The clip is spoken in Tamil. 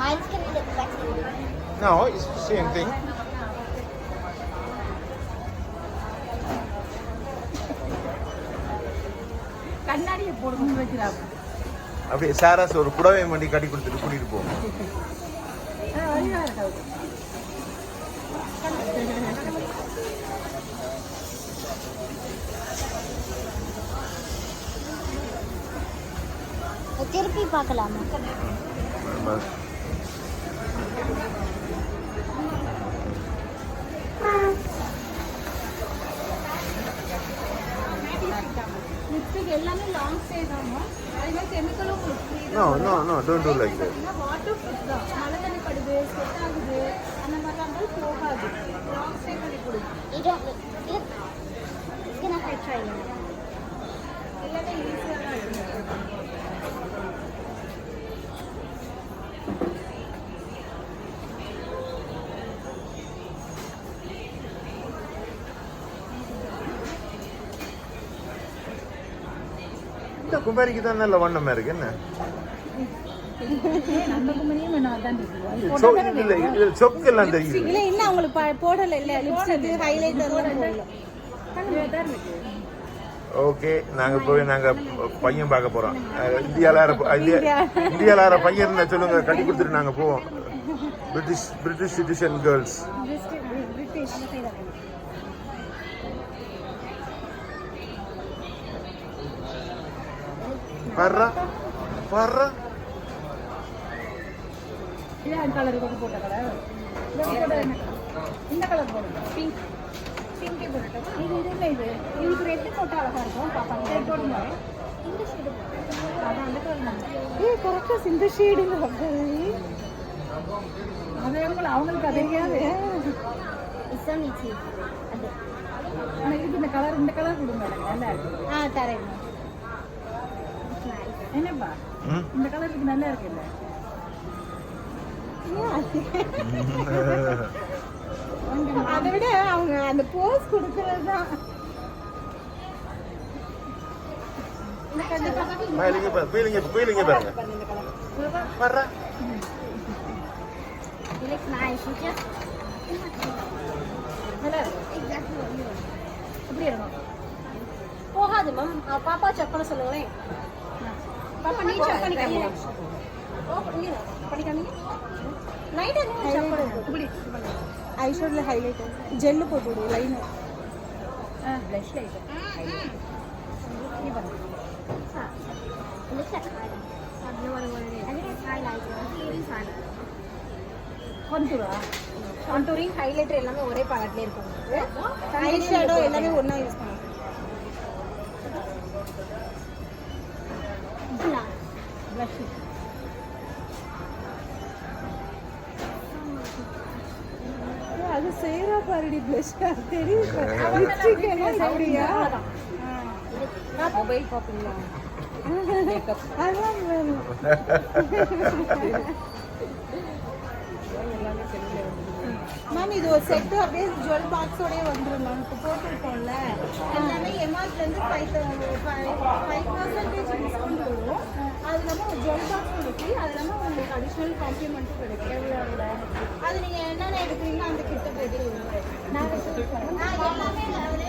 Mine's gonna look better. No, it's the same thing. கண்ணாடியை போடும்போது வைக்கிறாங்க. அப்படியே சாராஸ் ஒரு புடவை மண்டி கட்டி கொடுத்துட்டு கூட்டிட்டு போவோம். அழகா இருக்காது. திருப்பி பார்க்கலாமா? லிப்ஸ்டிக் எல்லாமே லாங் ஸ்டே தான்மா. அதே மாதிரி கெமிக்கலும் No, no, no, don't do like that. Water proof தான். மழை தண்ணி படுது, ஸ்வெட் ஆகுது, அந்த மாதிரிலாம் இருந்தாலும் போகாது. லாங் ஸ்டே பண்ணி கொடுங்க. You don't look. It's gonna hurt trying it. எல்லாமே ஈஸியாக தான் இருக்கு. இந்த குமாரிக்கு தான் நல்ல வண்ணமா இருக்கு என்ன? நம்ம குமரியும் நான் தான் இருக்கு. இல்ல சொக்கு எல்லாம் தெரியுது. இல்ல இன்னும் உங்களுக்கு போடல இல்ல லிப்ஸ்டிக் ஹைலைட்டர் எல்லாம் போடல. ஓகே, நாங்க பையன் பார்க்க போறோம். இந்தியால பையன் இருந்தா சொல்லுங்க, கட்டி கொடுத்துட்டு நாங்க போவோம். British citizen girls. பிரிட்டிஷ் பர்றா இது அந்த கலர் போட்ட கலர். இந்த கலர் போடுங்க. பிங்க் பிங்கே போட்டோம். இது இல்ல இது ரெட் போட்டா அழகா இருக்கும். பாப்பா ரெட் போடுங்க. இந்த ஷேட் அதான் அந்த கலர். கரெக்ட்டா இந்த ஷேடுங்க அப்படியே. அவங்களுக்கு தெரியாது. இசமிச்சி அது எனக்கு இந்த கலர் கொடுங்க. நல்லா இருக்கு. தரேன். என்னப்பா இந்த கலர் இருக்கு, நல்லா இருக்குல்ல? அதை விட அவங்க அந்த போஸ் கொடுக்கறது தான். பீலிங்க பாருங்க. பர்றா It looks nice. You just நல்லா exactly what you want. எப்படி இருக்கும்? போகாது மேம். பாப்பா செக் பண்ண சொல்லுங்களேன். பாப்பா நீ செக் பண்ணி காமிங்க. பண்ணிக்காமீங்க. நைட் என்ன செக் பண்ணுங்க. இப்படி ஐஷேட்ல ஹைலைட்டர் ஜெல் போட்டு விடு லைன். Plus light. நீ பாருங்க. It looks like highlighter. I don't know what it is. I think it's highlighter. I think it is highlighter. Contouring highlighter எல்லாமே ஒரே பாக்கெட்ல இருக்கும். ஐஷேடோ எல்லாமே ஒண்ணா யூஸ் பண்ணலாம். Blush. blush. அது சேரா பாருடி blush தெரியுது. லிப்ஸ்டிக் என்ன சரியா? மொபைல் பாப்பீங்களா? மேக்கப் அதான் வேணும். மேம் இது ஒரு செட் அப்படியே ஜுவல் பாக்ஸோடய வந்துடும் மேம். இப்போ போட்டுருக்கோம்ல எல்லாமே எம்ஆர்லேருந்து 5% டிஸ்கவுண்ட் வரும். அது இல்லாமல் ஒரு ஜுவல் பாக்ஸ் இருக்கு. அது இல்லாமல் உங்களுக்கு அடிஷ்னல் காம்ப்ளிமெண்ட்டும் கிடைக்கும். எவ்வளோ அது நீங்கள் என்னென்ன எடுக்கிறீங்களோ அந்த கிட்ட போய்ட்டு நான் எல்லாமே அதிலே